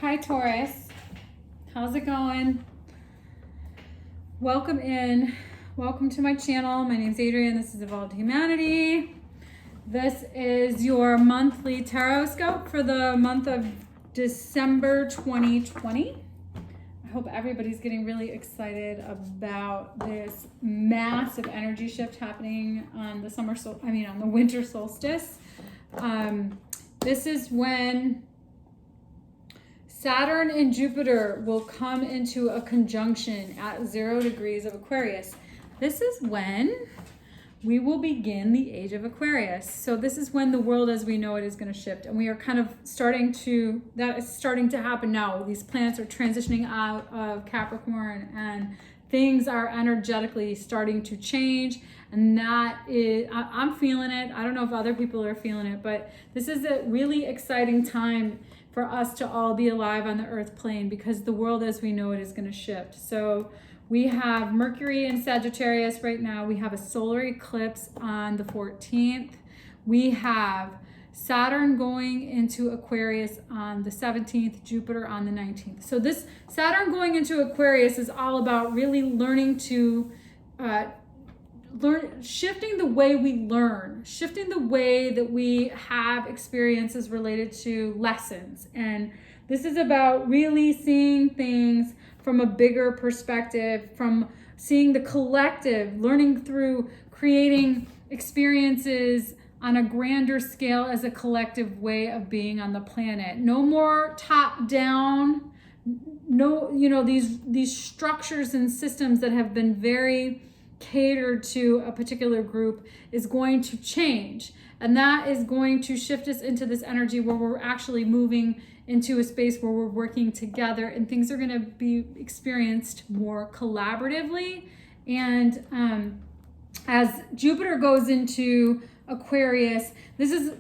Hi, Taurus. How's it going? Welcome in. Welcome to my channel. My name's Adrienne. This is Evolved Humanity. This is your monthly tarot scope for the month of December 2020. I hope everybody's getting really excited about this massive energy shift happening on the on the winter solstice. This is when Saturn and Jupiter will come into a conjunction at 0 degrees of Aquarius. This is when we will begin the age of Aquarius. So this is when the world as we know it is going to shift. And we are kind of that is starting to happen now. These planets are transitioning out of Capricorn and things are energetically starting to change. And that is, I'm feeling it. I don't know if other people are feeling it, but this is a really exciting time for us to all be alive on the earth plane, because the world as we know it is going to shift. So we have Mercury in Sagittarius right now. We have a solar eclipse on the 14th. We have Saturn going into Aquarius on the 17th, Jupiter on the 19th. So this Saturn going into Aquarius is all about really learning to shifting the way we learn, shifting the way that we have experiences related to lessons. And this is about really seeing things from a bigger perspective, from seeing the collective, learning through creating experiences on a grander scale as a collective way of being on the planet. No more top down, these structures and systems that have been very catered to a particular group is going to change, and that is going to shift us into this energy where we're actually moving into a space where we're working together, and things are going to be experienced more collaboratively. And as Jupiter goes into Aquarius,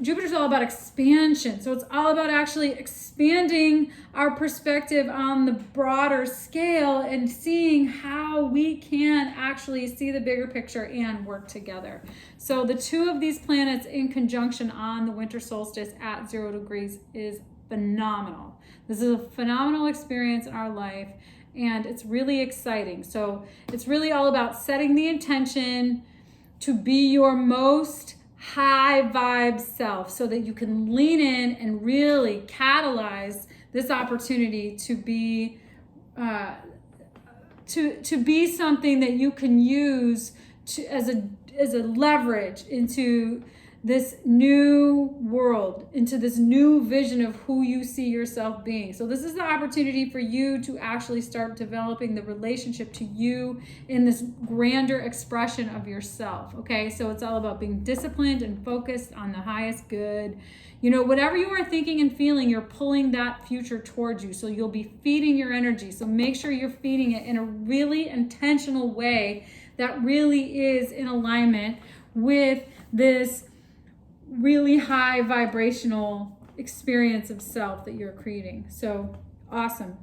Jupiter's all about expansion. So it's all about actually expanding our perspective on the broader scale and seeing how we can actually see the bigger picture and work together. So the two of these planets in conjunction on the winter solstice at 0 degrees is phenomenal. This is a phenomenal experience in our life, and it's really exciting. So it's really all about setting the intention to be your most high vibe self, so that you can lean in and really catalyze this opportunity to be to be something that you can use as a leverage into this new world, into this new vision of who you see yourself being. So this is the opportunity for you to actually start developing the relationship to you in this grander expression of yourself. Okay, so it's all about being disciplined and focused on the highest good. Whatever you are thinking and feeling, you're pulling that future towards you. So you'll be feeding your energy. So make sure you're feeding it in a really intentional way that really is in alignment with this really high vibrational experience of self that you're creating. So awesome.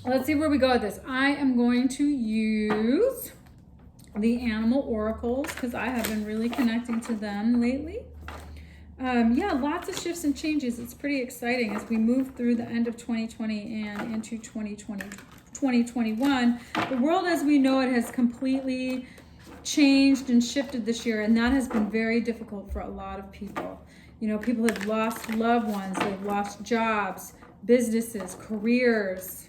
Let's see where we go with this. I am going to use the animal oracles because I have been really connecting to them lately. Lots of shifts and changes. It's pretty exciting as we move through the end of 2020 and into 2021. The world as we know it has completely changed and shifted this year, and that has been very difficult for a lot of people. People have lost loved ones, they've lost jobs, businesses, careers.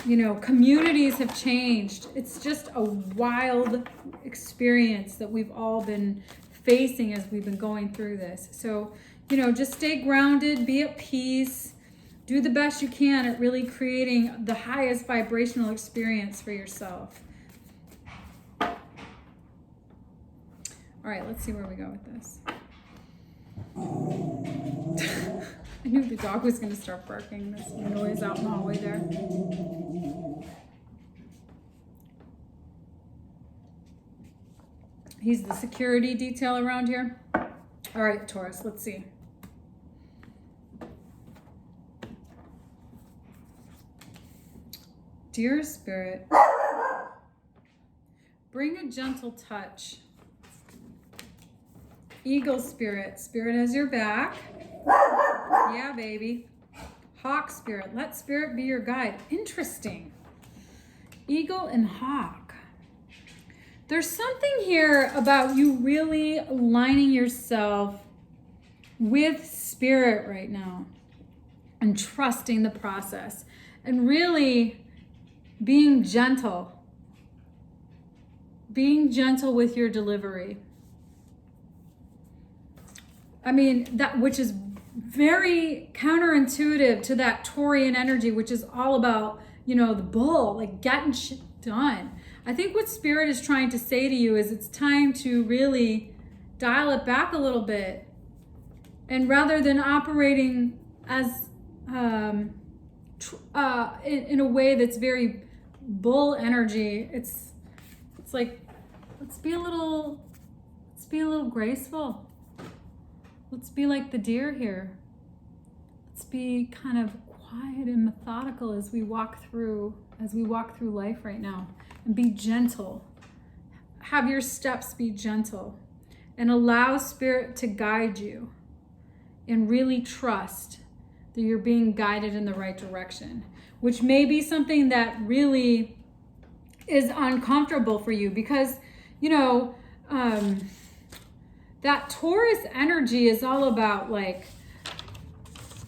Communities have changed. It's just a wild experience that we've all been facing as we've been going through this. So, just stay grounded, be at peace, do the best you can at really creating the highest vibrational experience for yourself. All right, let's see where we go with this. I knew the dog was going to start barking. There's noise out in the hallway there. He's the security detail around here. All right, Taurus, let's see. Dear Spirit, bring a gentle touch. Eagle Spirit, Spirit has your back. Yeah, baby. Hawk spirit. Let spirit be your guide. Interesting. Eagle and hawk. There's something here about you really aligning yourself with spirit right now and trusting the process and really being gentle with your delivery. I mean, that, which is very counterintuitive to that Taurian energy, which is all about, the bull, like getting shit done. I think what spirit is trying to say to you is it's time to really dial it back a little bit. And rather than operating as in a way that's very bull energy, it's like, let's be a little graceful. Let's be like the deer here. Let's be kind of quiet and methodical as we walk through life right now, and be gentle. Have your steps be gentle and allow spirit to guide you, and really trust that you're being guided in the right direction, which may be something that really is uncomfortable for you because, that Taurus energy is all about like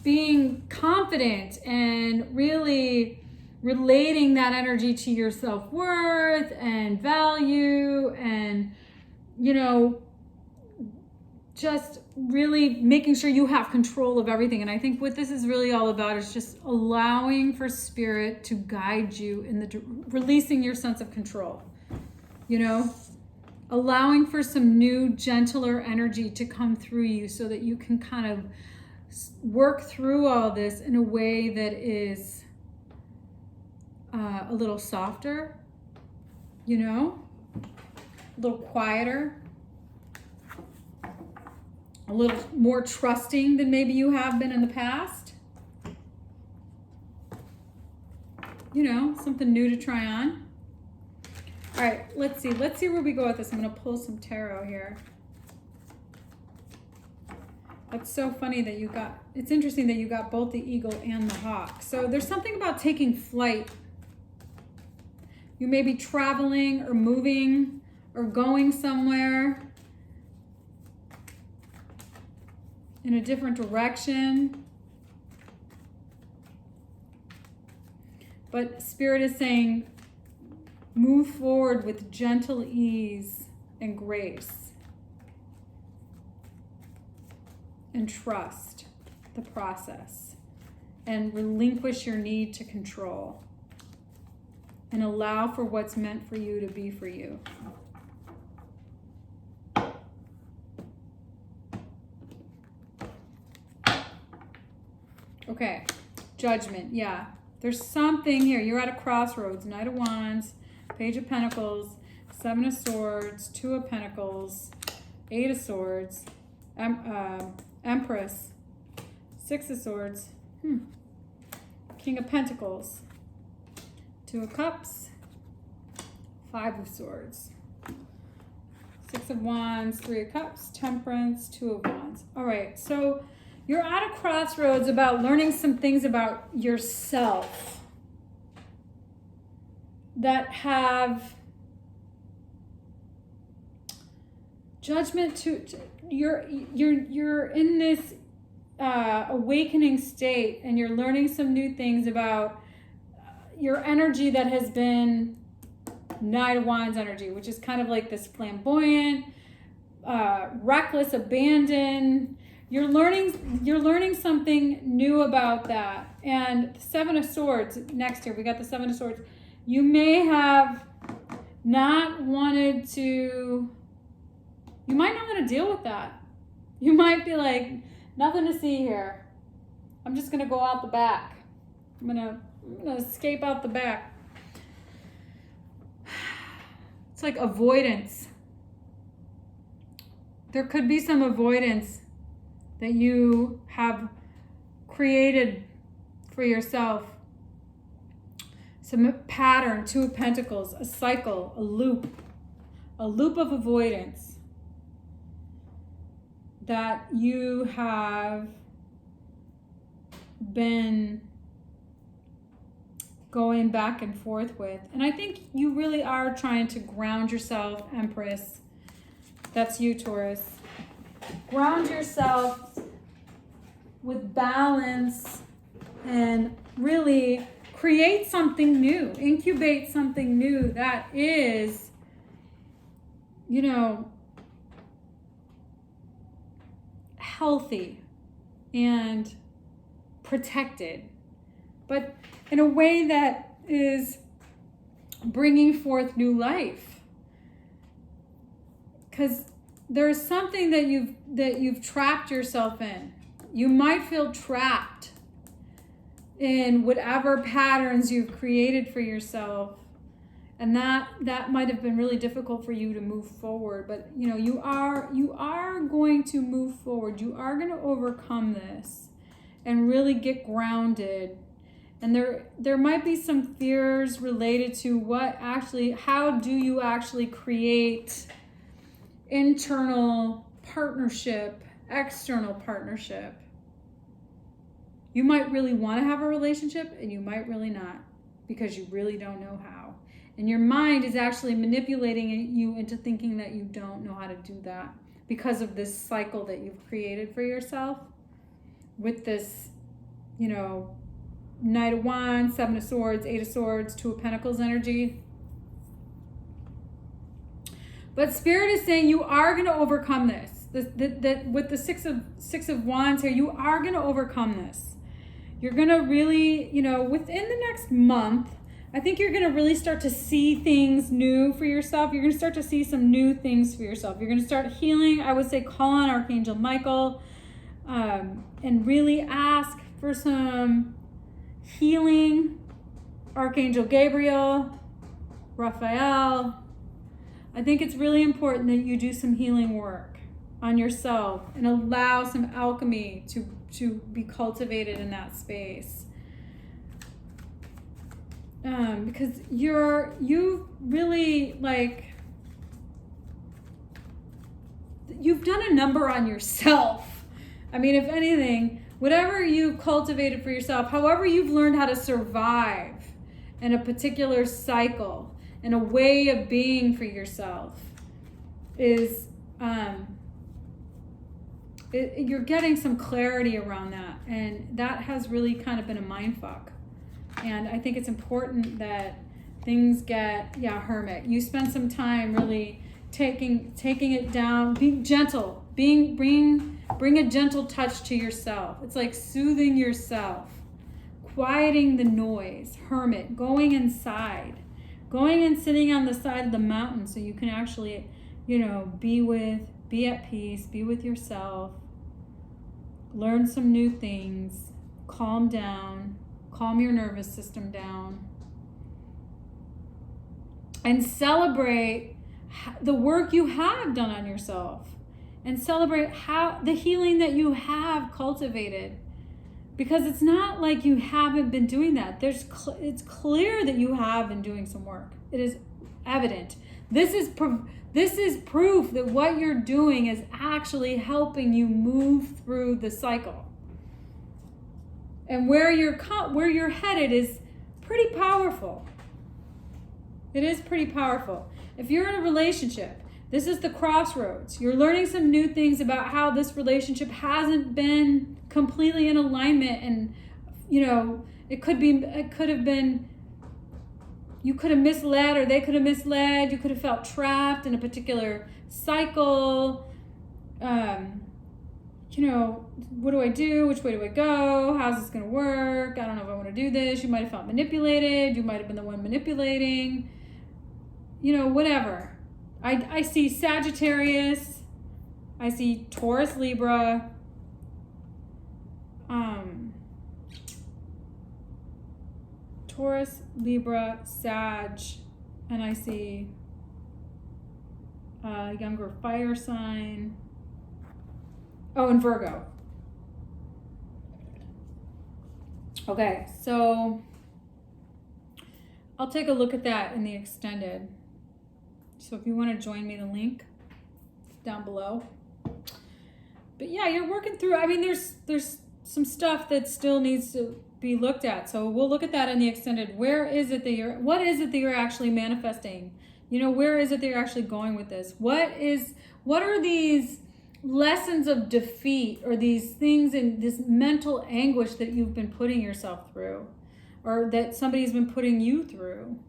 being confident and really relating that energy to your self-worth and value and, just really making sure you have control of everything. And I think what this is really all about is just allowing for spirit to guide you in releasing your sense of control, allowing for some new, gentler energy to come through you so that you can kind of work through all this in a way that is a little softer, a little quieter, a little more trusting than maybe you have been in the past. Something new to try on. All right, let's see where we go with this. I'm going to pull some tarot here. That's so funny that it's interesting that you got both the eagle and the hawk. So there's something about taking flight. You may be traveling or moving or going somewhere in a different direction. But spirit is saying, move forward with gentle ease and grace. And trust the process. And relinquish your need to control. And allow for what's meant for you to be for you. Okay, judgment, yeah. There's something here. You're at a crossroads. Knight of Wands, Page of Pentacles, Seven of Swords, Two of Pentacles, Eight of Swords, Empress, Six of Swords, King of Pentacles, Two of Cups, Five of Swords, Six of Wands, Three of Cups, Temperance, Two of Wands. All right, so you're at a crossroads about learning some things about yourself that have judgment to you're in this awakening state, and you're learning some new things about your energy that has been Knight of Wands energy, which is kind of like this flamboyant, reckless, abandon. You're learning something new about that. And the Seven of Swords next here, we got the Seven of Swords. You may have not wanted to, you might not want to deal with that. You might be like, nothing to see here. I'm just going to go out the back. I'm gonna escape out the back. It's like avoidance. There could be some avoidance that you have created for yourself. Some pattern, Two of Pentacles, a cycle, a loop of avoidance that you have been going back and forth with. And I think you really are trying to ground yourself, Empress. That's you, Taurus. Ground yourself with balance and really create something new, incubate something new that is, you know, healthy and protected, but in a way that is bringing forth new life. Because there's something that you've trapped yourself in. You might feel trapped in whatever patterns you've created for yourself, and that might have been really difficult for you to move forward. But you know, you are going to move forward. You are going to overcome this and really get grounded. And there might be some fears related to how do you actually create internal partnership, external partnership. You might really want to have a relationship and you might really not, because you really don't know how. And your mind is actually manipulating you into thinking that you don't know how to do that because of this cycle that you've created for yourself with this, you know, Knight of Wands, Seven of Swords, Eight of Swords, Two of Pentacles energy. But Spirit is saying you are going to overcome this. With the Six of Wands here, you are going to overcome this. You're going to really, you know, within the next month, I think you're going to really start to see things new for yourself. You're going to start to see some new things for yourself. You're going to start healing. I would say call on Archangel Michael and really ask for some healing. Archangel Gabriel, Raphael. I think it's really important that you do some healing work on yourself and allow some alchemy to be cultivated in that space. Because you've really, like, you've done a number on yourself. I mean, if anything, whatever you've cultivated for yourself, however you've learned how to survive in a particular cycle and a way of being for yourself is, you're getting some clarity around that. And that has really kind of been a mindfuck. And I think it's important that things get, Hermit. You spend some time really taking it down, being gentle, bring a gentle touch to yourself. It's like soothing yourself, quieting the noise. Hermit, going inside, going and sitting on the side of the mountain so you can actually, you know, be at peace, be with yourself, learn some new things, calm down. Calm your nervous system down and celebrate the work you have done on yourself and celebrate the healing that you have cultivated, because it's not like you haven't been doing that. It's clear that you have been doing some work. It is evident. This is proof that what you're doing is actually helping you move through the cycle. And where you're headed is pretty powerful. It is pretty powerful. If you're in a relationship, this is the crossroads. You're learning some new things about how this relationship hasn't been completely in alignment, and you know, it could have been, you could have misled, or they could have misled. You could have felt trapped in a particular cycle. You know, what do I do? Which way do I go? How's this going to work? I don't know if I want to do this. You might have felt manipulated. You might have been the one manipulating. You know, whatever. I see Sagittarius. I see Taurus, Libra. Taurus, Libra, Sag. And I see a younger fire sign. Oh, and Virgo. Okay, so I'll take a look at that in the extended. So if you want to join me, the link is down below. But yeah, you're working through, I mean, there's some stuff that still needs to be looked at. So we'll look at that in the extended. What is it that you're actually manifesting? You know, where is it that you're actually going with this? What are these lessons of defeat, or these things in this mental anguish that you've been putting yourself through, or that somebody's been putting you through?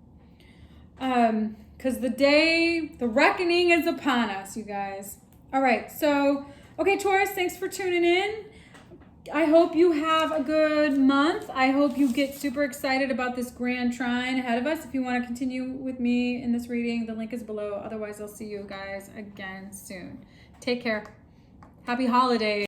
Because the reckoning is upon us, you guys. All right, so, okay, Taurus, thanks for tuning in. I hope you have a good month. I hope you get super excited about this grand trine ahead of us. If you want to continue with me in this reading, the link is below. Otherwise, I'll see you guys again soon. Take care. Happy holidays.